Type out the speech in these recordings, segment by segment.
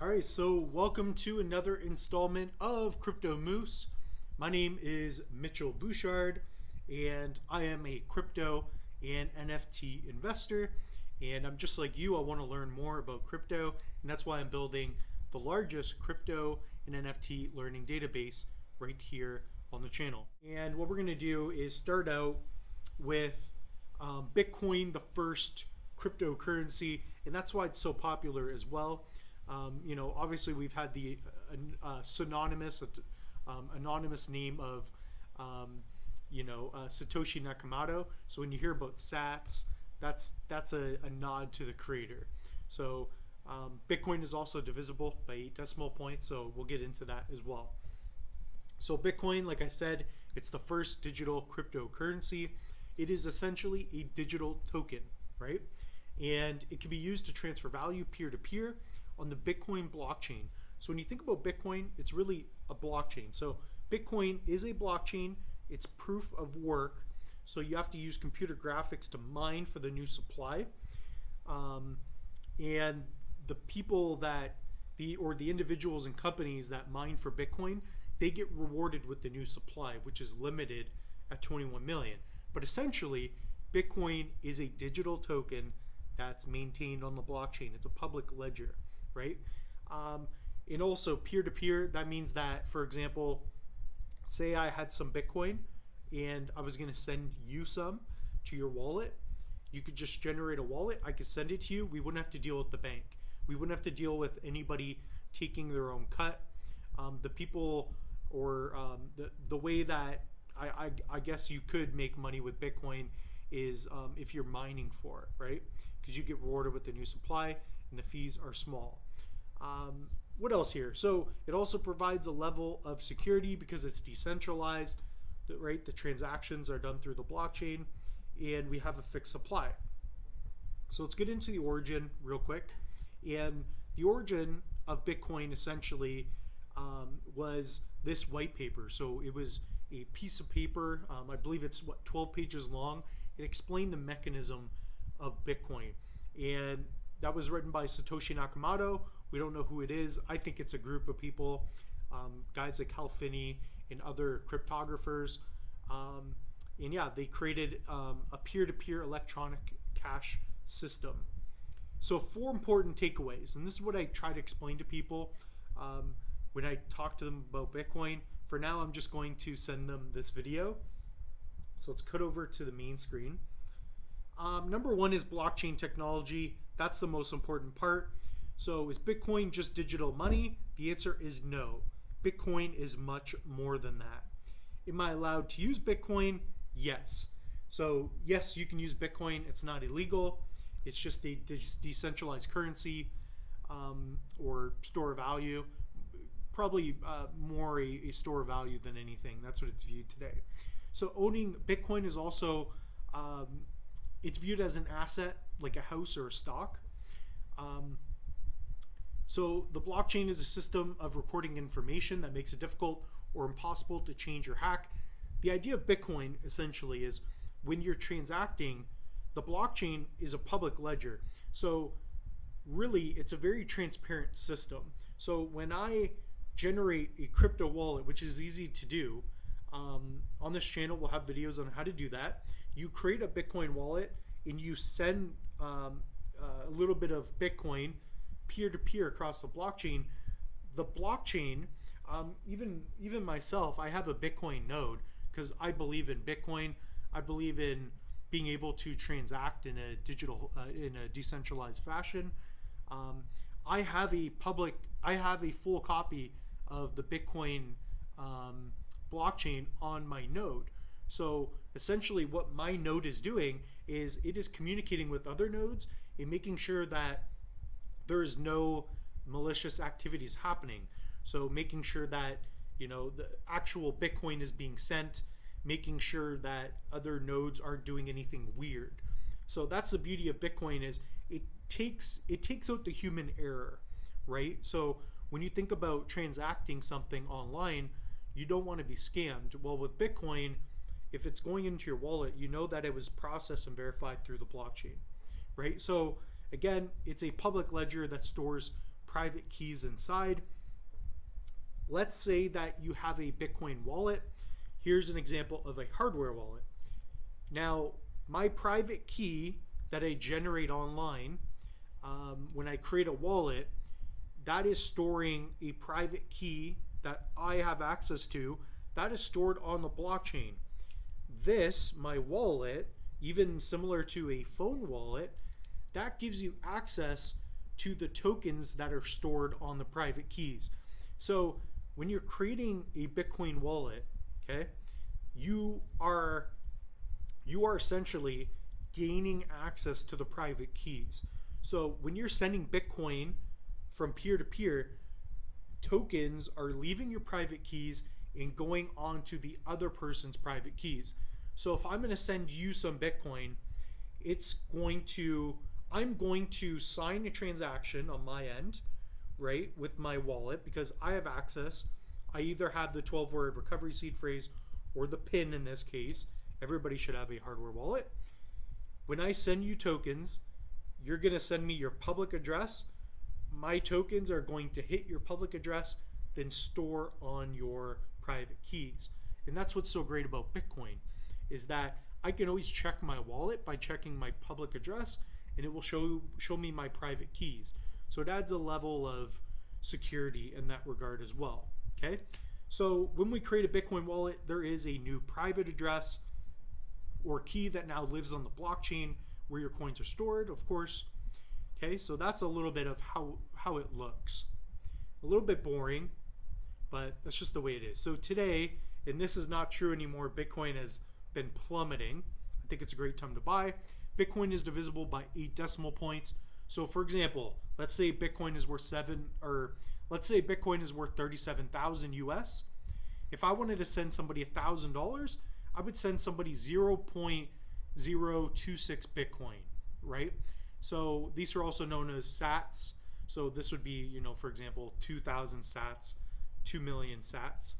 All right, so welcome to another installment of Crypto Moose. My name is Mitchell Bouchard, and I am a crypto and NFT investor. And I'm just like you, I want to learn more about crypto, and that's why I'm building the largest crypto and NFT learning database right here on the channel. And what we're going to do is start out with Bitcoin, the first cryptocurrency, and that's why it's so popular as well. Obviously we've had the anonymous name of, Satoshi Nakamoto. So when you hear about sats, that's a nod to the creator. So Bitcoin is also divisible by 8 decimal points, so we'll get into that as well. So Bitcoin, like I said, it's the first digital cryptocurrency. It is essentially a digital token, right? And it can be used to transfer value peer-to-peer on the Bitcoin blockchain. So when you think about Bitcoin, it's really a blockchain. So Bitcoin is a blockchain. It's proof of work. So you have to use computer graphics to mine for the new supply. And the people the individuals and companies that mine for Bitcoin, they get rewarded with the new supply, which is limited at 21 million. But essentially, Bitcoin is a digital token that's maintained on the blockchain. It's a public ledger, right? And also peer-to-peer, that means that, for example, say I had some Bitcoin and I was going to send you some to your wallet. You could just generate a wallet. I could send it to you. We wouldn't have to deal with the bank. We wouldn't have to deal with anybody taking their own cut. The people or the way that I guess you could make money with Bitcoin is if you're mining for it, right? Because you get rewarded with the new supply and the fees are small. What else here? So it also provides a level of security because it's decentralized, right? The transactions are done through the blockchain and we have a fixed supply. So let's get into the origin real quick. And the origin of Bitcoin essentially was this white paper. So it was a piece of paper, I believe it's 12 pages long. It explained the mechanism of Bitcoin. And that was written by Satoshi Nakamoto. We don't know who it is. I think it's a group of people, guys like Hal Finney and other cryptographers. And yeah, they created a peer-to-peer electronic cash system. So 4 important takeaways, and this is what I try to explain to people when I talk to them about Bitcoin. For now, I'm just going to send them this video. So let's cut over to the main screen. Number 1 is blockchain technology. That's the most important part. So is Bitcoin just digital money? The answer is no. Bitcoin is much more than that. Am I allowed to use Bitcoin? Yes. So yes, you can use Bitcoin. It's not illegal. It's just a decentralized currency or store of value. Probably more a store of value than anything. That's what it's viewed today. So owning Bitcoin is also, it's viewed as an asset, like a house or a stock. So the blockchain is a system of recording information that makes it difficult or impossible to change or hack. The idea of Bitcoin essentially is when you're transacting, the blockchain is a public ledger. So really, it's a very transparent system. So when I generate a crypto wallet, which is easy to do, on this channel we'll have videos on how to do that. You create a Bitcoin wallet and you send a little bit of Bitcoin peer-to-peer across the blockchain. The blockchain, even myself, I have a Bitcoin node because I believe in Bitcoin. I believe in being able to transact in a decentralized fashion. I have a full copy of the Bitcoin blockchain on my node. So essentially what my node is doing is it is communicating with other nodes and making sure that there is no malicious activities happening. So making sure that the actual Bitcoin is being sent, making sure that other nodes aren't doing anything weird. So that's the beauty of Bitcoin, is it takes out the human error, right? So when you think about transacting something online, you don't want to be scammed. Well, with Bitcoin, if it's going into your wallet, you know that it was processed and verified through the blockchain, right? So again, it's a public ledger that stores private keys inside. Let's say that you have a Bitcoin wallet. Here's an example of a hardware wallet. Now, my private key that I generate online, when I create a wallet, that is storing a private key that I have access to, that is stored on the blockchain. This, my wallet, even similar to a phone wallet, that gives you access to the tokens that are stored on the private keys. So when you're creating a Bitcoin wallet, okay, you are essentially gaining access to the private keys. So when you're sending Bitcoin from peer to peer, tokens are leaving your private keys and going on to the other person's private keys. So if I'm going to send you some Bitcoin, I'm going to sign a transaction on my end, right, with my wallet, because I have access. I either have the 12-word recovery seed phrase or the PIN in this case. Everybody should have a hardware wallet. When I send you tokens, you're going to send me your public address. My tokens are going to hit your public address, then store on your private keys. And that's what's so great about Bitcoin, is that I can always check my wallet by checking my public address, and it will show me my private keys. So it adds a level of security in that regard as well. Okay, so when we create a Bitcoin wallet, there is a new private address or key that now lives on the blockchain where your coins are stored, of course. Okay, so that's a little bit of how it looks. A little bit boring, but that's just the way it is. So today, and this is not true anymore, Bitcoin has been plummeting. I think it's a great time to buy. Bitcoin is divisible by 8 decimal points. So for example, let's say Bitcoin is worth Bitcoin is worth 37,000 US. If I wanted to send somebody $1,000, I would send somebody 0.026 Bitcoin, right? So these are also known as sats. So this would be, for example, 2,000 sats, 2 million sats.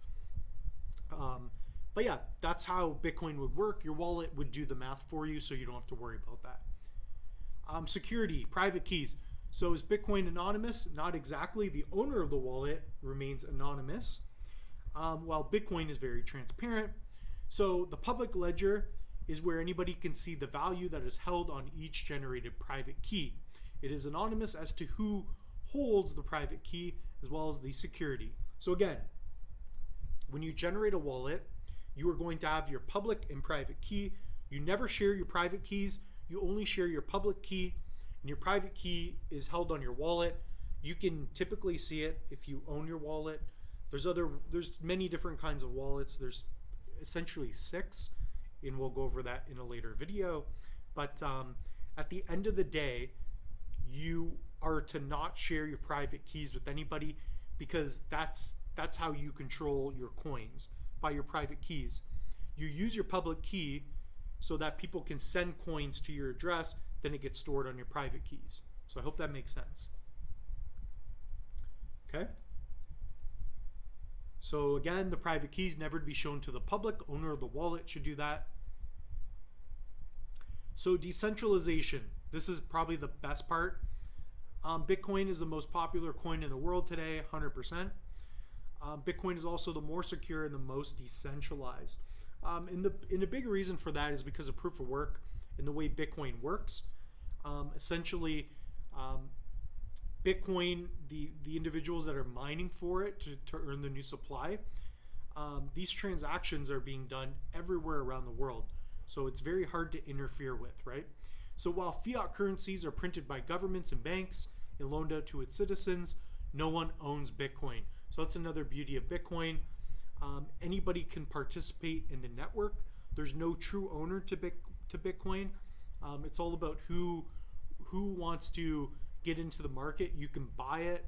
But yeah, that's how Bitcoin would work. Your wallet would do the math for you, so you don't have to worry about that. Security, private keys. So is Bitcoin anonymous? Not exactly. The owner of the wallet remains anonymous, while Bitcoin is very transparent. So the public ledger is where anybody can see the value that is held on each generated private key. It is anonymous as to who holds the private key as well as the security. So again, when you generate a wallet, you are going to have your public and private key. You never share your private keys. You only share your public key, and your private key is held on your wallet. You can typically see it if you own your wallet. There's many different kinds of wallets. There's essentially 6, and we'll go over that in a later video. But at the end of the day, you are to not share your private keys with anybody, because that's how you control your coins, by your private keys. You use your public key so that people can send coins to your address, then it gets stored on your private keys. So I hope that makes sense. Okay. So again, the private keys never to be shown to the public. Owner of the wallet should do that. So decentralization. This is probably the best part. Bitcoin is the most popular coin in the world today, 100%. Bitcoin is also the more secure and the most decentralized. And the big reason for that is because of proof of work and the way Bitcoin works. Essentially, Bitcoin, the individuals that are mining for it to earn the new supply, these transactions are being done everywhere around the world. So it's very hard to interfere with, right? So while fiat currencies are printed by governments and banks and loaned out to its citizens, no one owns Bitcoin. So that's another beauty of Bitcoin. Anybody can participate in the network. There's no true owner to Bitcoin. It's all about who wants to get into the market. You can buy it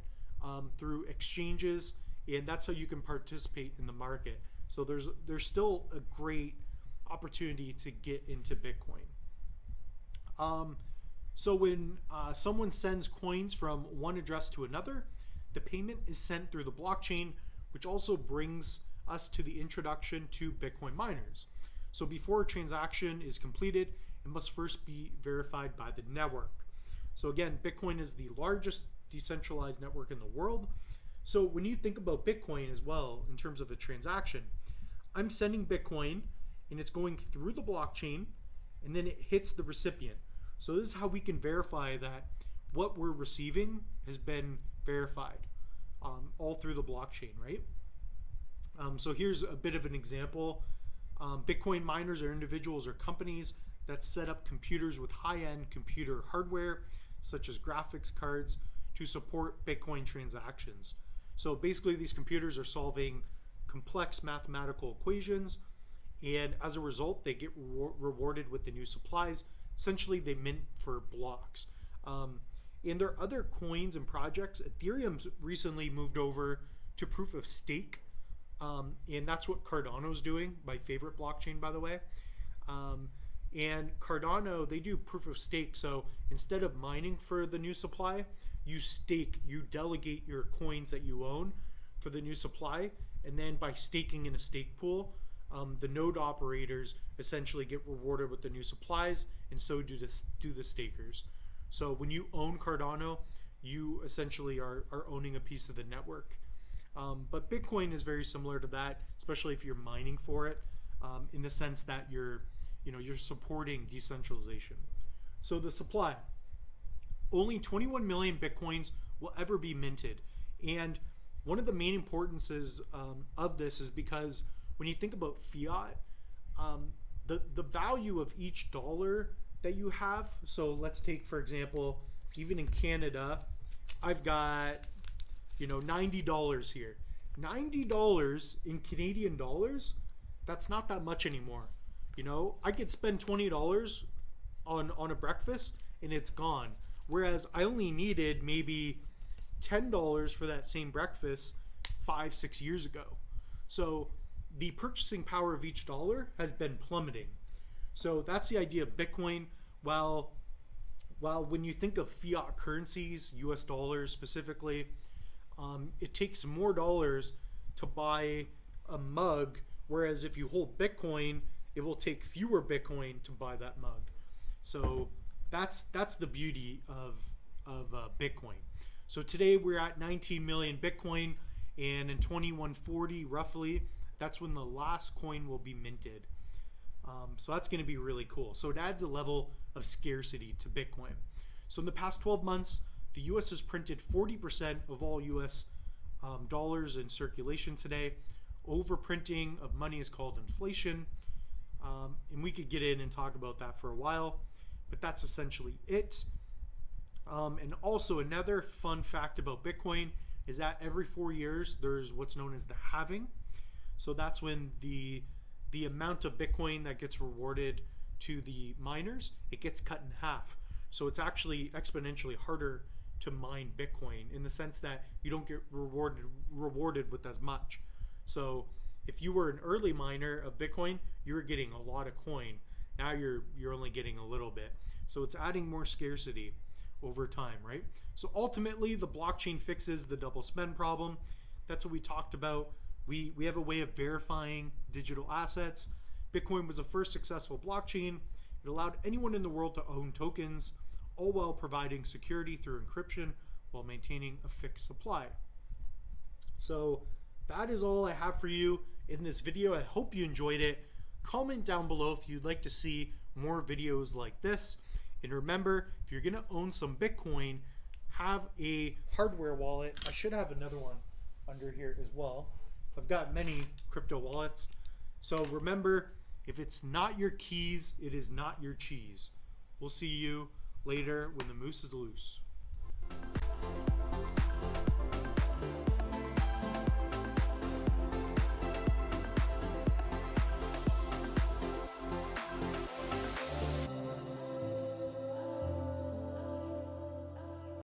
through exchanges, and that's how you can participate in the market. So there's still a great opportunity to get into Bitcoin. So when someone sends coins from one address to another, the payment is sent through the blockchain, which also brings us to the introduction to Bitcoin miners. So before a transaction is completed, it must first be verified by the network. So again, Bitcoin is the largest decentralized network in the world. So when you think about Bitcoin as well, in terms of a transaction, I'm sending Bitcoin and it's going through the blockchain and then it hits the recipient. So this is how we can verify that what we're receiving has been verified all through the blockchain, right? So here's a bit of an example. Bitcoin miners are individuals or companies that set up computers with high-end computer hardware, such as graphics cards, to support Bitcoin transactions. So basically these computers are solving complex mathematical equations, and as a result they get rewarded with the new supplies. Essentially they mint for blocks. And there are other coins and projects. Ethereum's recently moved over to proof of stake, and that's what Cardano's doing, my favorite blockchain, by the way. And Cardano, they do proof of stake. So instead of mining for the new supply, you stake, you delegate your coins that you own for the new supply. And then by staking in a stake pool, the node operators essentially get rewarded with the new supplies, and so do the stakers. So when you own Cardano, you essentially are owning a piece of the network. But Bitcoin is very similar to that, especially if you're mining for it, in the sense that you're supporting decentralization. So the supply, only 21 million Bitcoins will ever be minted. And one of the main importances of this is because when you think about fiat, the value of each dollar that you have, so let's take, for example, even in Canada, I've got $90 here. $90 in Canadian dollars, that's not that much anymore. I could spend $20 on a breakfast and it's gone. Whereas I only needed maybe $10 for that same breakfast 5-6 years ago. So the purchasing power of each dollar has been plummeting. So that's the idea of Bitcoin. While when you think of fiat currencies, US dollars specifically, it takes more dollars to buy a mug, whereas if you hold Bitcoin, it will take fewer Bitcoin to buy that mug. So that's the beauty of Bitcoin. So today we're at 19 million Bitcoin, and in 2140 roughly, that's when the last coin will be minted. So that's going to be really cool. So it adds a level of scarcity to Bitcoin. So in the past 12 months, the US has printed 40% of all US dollars in circulation today. Overprinting of money is called inflation. And we could get in and talk about that for a while, but that's essentially it. And also another fun fact about Bitcoin is that every 4 years, there's what's known as the halving. So that's when the amount of Bitcoin that gets rewarded to the miners, it gets cut in half. So it's actually exponentially harder to mine Bitcoin in the sense that you don't get rewarded with as much. So if you were an early miner of Bitcoin, you were getting a lot of coin. Now you're only getting a little bit. So it's adding more scarcity over time, right? So ultimately, the blockchain fixes the double spend problem. That's what we talked about. We have a way of verifying digital assets. Bitcoin was the first successful blockchain. It allowed anyone in the world to own tokens, all while providing security through encryption while maintaining a fixed supply. So that is all I have for you in this video. I hope you enjoyed it. Comment down below if you'd like to see more videos like this. And remember, if you're going to own some Bitcoin, have a hardware wallet. I should have another one under here as well. I've got many crypto wallets. So remember, if it's not your keys, it is not your cheese. We'll see you later when the moose is loose.